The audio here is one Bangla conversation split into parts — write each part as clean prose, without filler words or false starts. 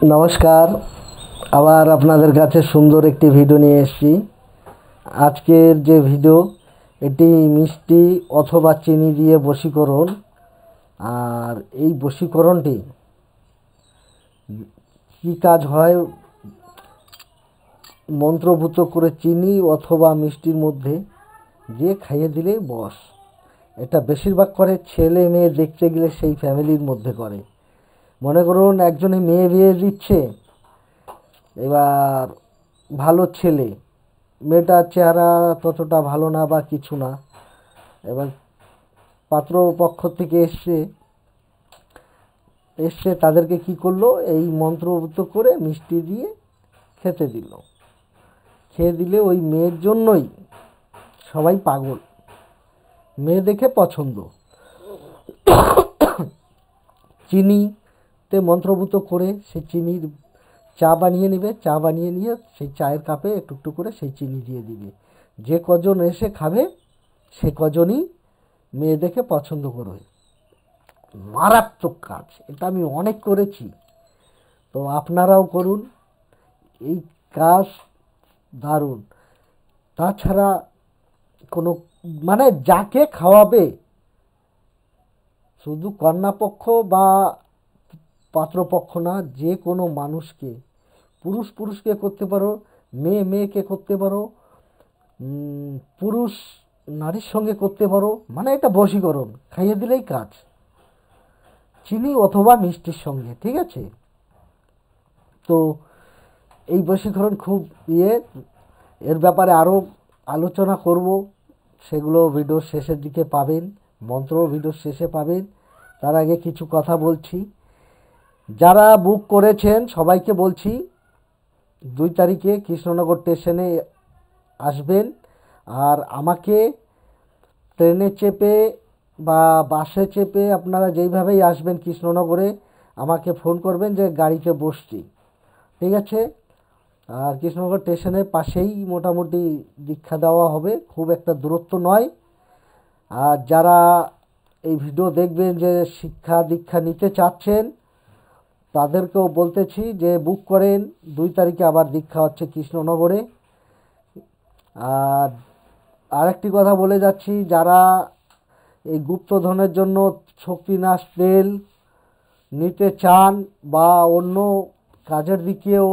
নমস্কার, আবার আপনাদের কাছে সুন্দর একটি ভিডিও নিয়ে এসেছি। আজকের যে ভিডিও, এটি মিষ্টি অথবা চিনি দিয়ে বশীকরণ। আর এই বশীকরণটি কী কাজ হয়, মন্ত্রভূত করে চিনি অথবা মিষ্টির মধ্যে দিয়ে খাইয়ে দিলেই বশ। এটা বেশিরভাগ করে ছেলে মেয়ে দেখতে গেলে সেই ফ্যামিলির মধ্যে করে। মনে করুন একজনে মেয়ে বিয়ে দিচ্ছে, এবার ভালো ছেলে, মেয়েটার চেহারা ততটা ভালো না বা কিছু না, এবার পাত্রপক্ষ থেকে এসছে তাদেরকে কি করলো, এই মন্ত্রভূত করে মিষ্টি দিয়ে খেতে দিল। খেয়ে দিলে ওই মেয়ের জন্যই সবাই পাগল, মেয়ে দেখে পছন্দ। চিনিতে মন্ত্রভূত করে সেই চিনির চা বানিয়ে নেবে, চা বানিয়ে নিয়ে সেই চায়ের কাপে একটু একটু করে সেই চিনি দিয়ে দিবে। যে কজন এসে খাবে সে কজনই মেয়ে দেখে পছন্দ করবে। মারাত্মক কাজ, এটা আমি অনেক করেছি, তো আপনারাও করুন। এই কাজ দারুণ। তাছাড়া কোনো মানে যাকে খাওয়াবে, শুধু কন্যাপক্ষ বা পাত্রপক্ষ না, যে কোনো মানুষকে, পুরুষকে করতে পারো, মেয়েকে করতে পারো, পুরুষ নারীর সঙ্গে করতে পারো। মানে এটা বশীকরণ, খাইয়ে দিলেই কাজ, চিনি অথবা মিষ্টির সঙ্গে, ঠিক আছে? তো এই বশীকরণ খুব এর ব্যাপারে আরও আলোচনা করব, সেগুলো ভিডিওর শেষের দিকে পাবেন, মন্ত্র ভিডিওর শেষে পাবেন। তার আগে কিছু কথা বলছি। যারা বুক করেছেন সবাইকে বলছি, 2 তারিখে কৃষ্ণনগর স্টেশনে আসবেন। আর আমাকে ট্রেনে চেপে বা বাসে চেপে আপনারা যেইভাবেই আসবেন কৃষ্ণনগরে, আমাকে ফোন করবেন যে গাড়িতে বসছি, ঠিক আছে? আর কৃষ্ণনগর স্টেশনের পাশেই মোটামুটি দীক্ষা দেওয়া হবে, খুব একটা দূরত্ব নয়। আর যারা এই ভিডিও দেখবেন যে শিক্ষা দীক্ষা নিতে চাচ্ছেন, তাদেরকেও বলতেছি যে বুক করেন, 2 তারিখে আবার দীক্ষা হচ্ছে কৃষ্ণনগরে। আর আরেকটি কথা বলে যাচ্ছি, যারা এই গুপ্তধনের জন্য শক্তিনাশ তেল নিতে চান বা অন্য কাজের দিকেও,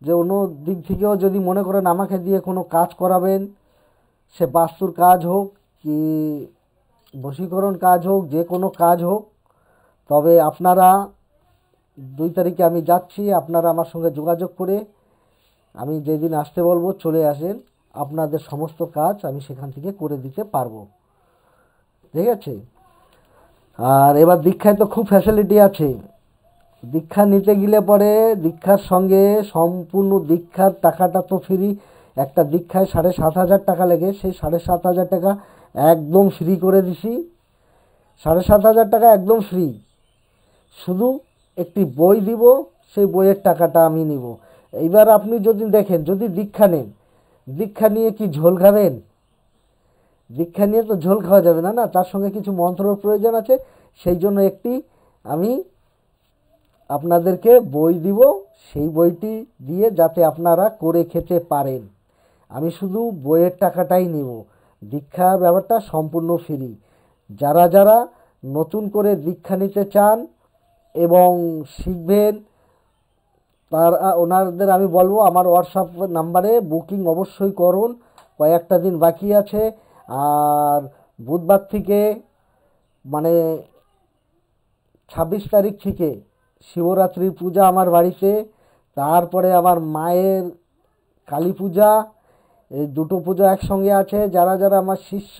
যে অন্য দিক থেকেও যদি মনে করেন আমাকে দিয়ে কোনো কাজ করাবেন, সে বাস্তুর কাজ হোক কি বশীকরণ কাজ হোক, যে কোনো কাজ হোক, তবে আপনারা 2 তারিখে আমি যাচ্ছি, আপনারা আমার সঙ্গে যোগাযোগ করে আমি যেদিন আসতে বলবো চলে আসেন, আপনাদের সমস্ত কাজ আমি সেখান থেকে করে দিতে পারবো, ঠিক আছে? আর এবার দীক্ষায় তো খুব ফ্যাসিলিটি আছে। দীক্ষা নিতে গেলে পরে দীক্ষার সঙ্গে সম্পূর্ণ দীক্ষার টাকাটা তো ফ্রি। একটা দীক্ষায় 7,500 টাকা লেগে, সেই 7,500 টাকা একদম ফ্রি করে দিছি। 7,500 টাকা একদম ফ্রি, শুধু একটি বই দিব, সেই বইয়ের টাকাটা আমি নিব। এইবার আপনি যদি দেখেন, যদি দীক্ষা নেন, দীক্ষা নিয়ে কি ঝোল খাবেন? দীক্ষা নিয়ে তো ঝোল খাওয়া যাবে না, না, তার সঙ্গে কিছু মন্ত্রর প্রয়োজন আছে। সেই জন্য একটি আমি আপনাদেরকে বই দিব, সেই বইটি দিয়ে যাতে আপনারা করে খেতে পারেন। আমি শুধু বইয়ের টাকাটাই নেব, দীক্ষা ব্যাপারটা সম্পূর্ণ ফ্রি। যারা যারা নতুন করে দীক্ষা নিতে চান এবং শিখবেন, ওনাদের আমি বলবো আমার হোয়াটসঅ্যাপ নাম্বারে বুকিং অবশ্যই করুন, কয়েকটা দিন বাকি আছে। আর বুধবার থেকে মানে 26 তারিখ থেকে শিবরাত্রির পূজা আমার বাড়িতে, তারপরে আমার মায়ের কালী পূজা, এই দুটো পূজা একসঙ্গে আছে। যারা যারা আমার শিষ্য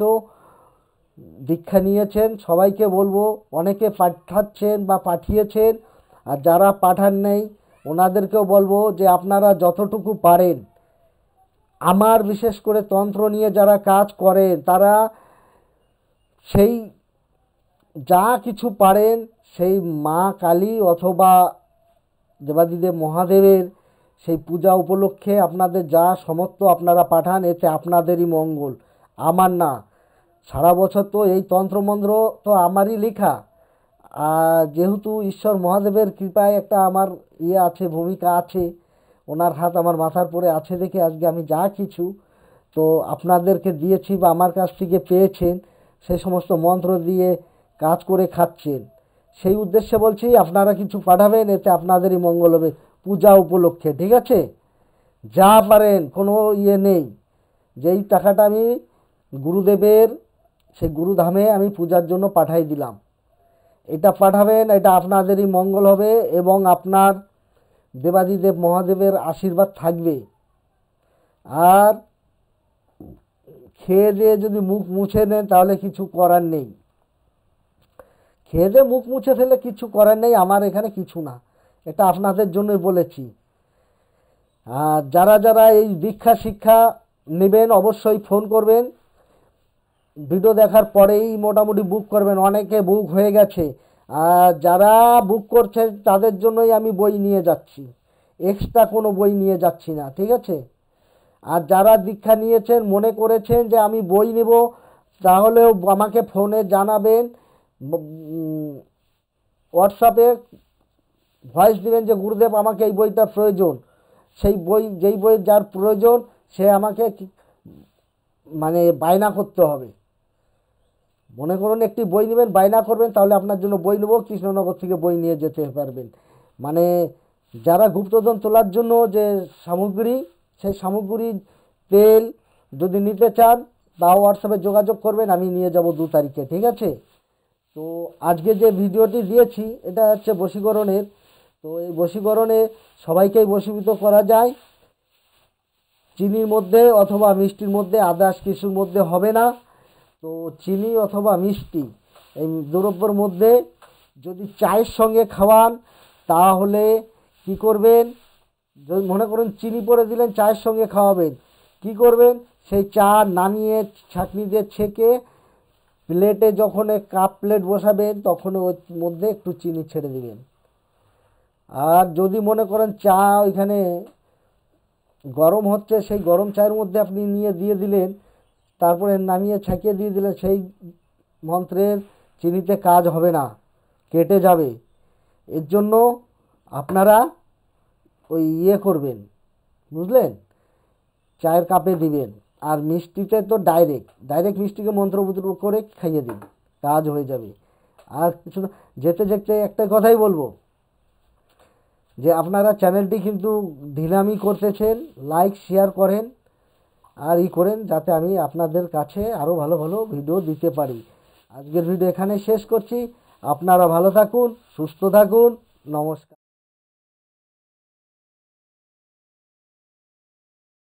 দীক্ষা নিয়েছেন সবাইকে বলবো, অনেকে পাঠাচ্ছেন বা পাঠিয়েছেন, আর যারা পাঠান নেই ওনাদেরকেও বলবো যে আপনারা যতটুকু পারেন, আমার বিশেষ করে তন্ত্র নিয়ে যারা কাজ করেন তারা সেই যা কিছু পারেন সেই মা কালী অথবা দেবাদিদেব মহাদেবের সেই পূজা উপলক্ষে আপনাদের যা সমর্থ আপনারা পাঠান, এতে আপনাদেরই মঙ্গল, আমার না। সারা বছর তো এই তন্ত্রমন্ত্র তো আমারই লেখা, আর যেহেতু ঈশ্বর মহাদেবের কৃপায় একটা আমার আছে, ভূমিকা আছে, ওনার হাত আমার মাথার পরে আছে দেখে আজকে আমি যা কিছু তো আপনাদেরকে দিয়েছি বা আমার কাছ থেকে পেয়েছেন, সেই সমস্ত মন্ত্র দিয়ে কাজ করে খাচ্ছেন। সেই উদ্দেশ্যে বলছি আপনারা কিছু পাঠাবেন, এতে আপনাদেরই মঙ্গল হবে পূজা উপলক্ষে, ঠিক আছে? যা পারেন, কোনো নেই। যেই টাকাটা আমি গুরুদেবের সেই গুরুধামে আমি পূজার জন্য পাঠাই দিলাম, এটা পাঠাবেন, এটা আপনাদেরই মঙ্গল হবে এবং আপনার দেবাদিদেব মহাদেবের আশীর্বাদ থাকবে। আর খেয়ে দিয়ে যদি মুখ মুছে নেন তাহলে কিছু করার নেই, খেয়ে দিয়ে মুখ মুছে ফেলে কিছু করার নেই, আমার এখানে কিছু না, এটা আপনাদের জন্যই বলেছি। আর যারা যারা এই দীক্ষা শিক্ষা নেবেন অবশ্যই ফোন করবেন, ভিডিও দেখার পরেই মোটামুটি বুক করবেন, অনেকে বুক হয়ে গেছে। আর যারা বুক করছে তাদের জন্যই আমি বই নিয়ে যাচ্ছি, এক্সট্রা কোনো বই নিয়ে যাচ্ছি না, ঠিক আছে? আর যারা দীক্ষা নিয়েছেন মনে করেছেন যে আমি বই নেব, তাহলেও আমাকে ফোনে জানাবেন, হোয়াটসঅ্যাপে ভয়েস দিবেন যে গুরুদেব আমাকে এই বইটা প্রয়োজন। সেই বই, যেই বই যার প্রয়োজন সে আমাকে মানে বায়না করতে হবে। মনে করুন একটি বই নেবেন, বায়না করবেন, তাহলে আপনার জন্য বই নেব, কৃষ্ণনগর থেকে বই নিয়ে যেতে পারবেন। মানে যারা গুপ্তধন তোলার জন্য যে সামগ্রী, সেই সামগ্রী তেল যদি নিতে চান তাও হোয়াটসঅ্যাপে যোগাযোগ করবেন, আমি নিয়ে যাব 2 তারিখে, ঠিক আছে? তো আজকে যে ভিডিওটি দিয়েছি এটা হচ্ছে বশীকরণের। তো এই বশীকরণে সবাইকেই বশীভূত করা যায়, চিনির মধ্যে অথবা মিষ্টির মধ্যে, আদার্স কিছুর মধ্যে হবে না। তো চিনি অথবা মিষ্টি এই দ্রব্যের মধ্যে যদি চায়ের সঙ্গে খাওয়ান তাহলে কি করবেন, যদি মনে করুন চিনি পরে দিলেন, চায়ের সঙ্গে খাওয়াবেন, কি করবেন, সেই চা নামিয়ে ছাঁকনি দিয়ে ছেঁকে প্লেটে যখন কাপ প্লেট বসাবেন তখন ওর মধ্যে একটু চিনি ছেড়ে দিবেন। আর যদি মনে করেন চা ওইখানে গরম হচ্ছে, সেই গরম চায়ের মধ্যে আপনি নিয়ে দিয়ে দিলেন, তারপরে নামিয়ে ছাঁকিয়ে দিয়ে দিলেন, সেই মন্ত্রের চিনিতে কাজ হবে না, কেটে যাবে। এর জন্য আপনারা ওই করবেন, বুঝলেন, চায়ের কাপে দিবেন। আর মিষ্টিতে তো ডাইরেক্ট মিষ্টিকে মন্ত্রপুত্র করে খাইয়ে দিন, কাজ হয়ে যাবে। আর কিছু না, যেতে যেতে একটা কথাই বলবো যে আপনারা চ্যানেলটি কিন্তু ঢিলামি করতেছেন, লাইক শেয়ার করেন আর করেন, যাতে আমি আপনাদের কাছে আরও ভালো ভালো ভিডিও দিতে পারি। আজকের ভিডিও এখানে শেষ করছি, আপনারা ভালো থাকুন, সুস্থ থাকুন, নমস্কার।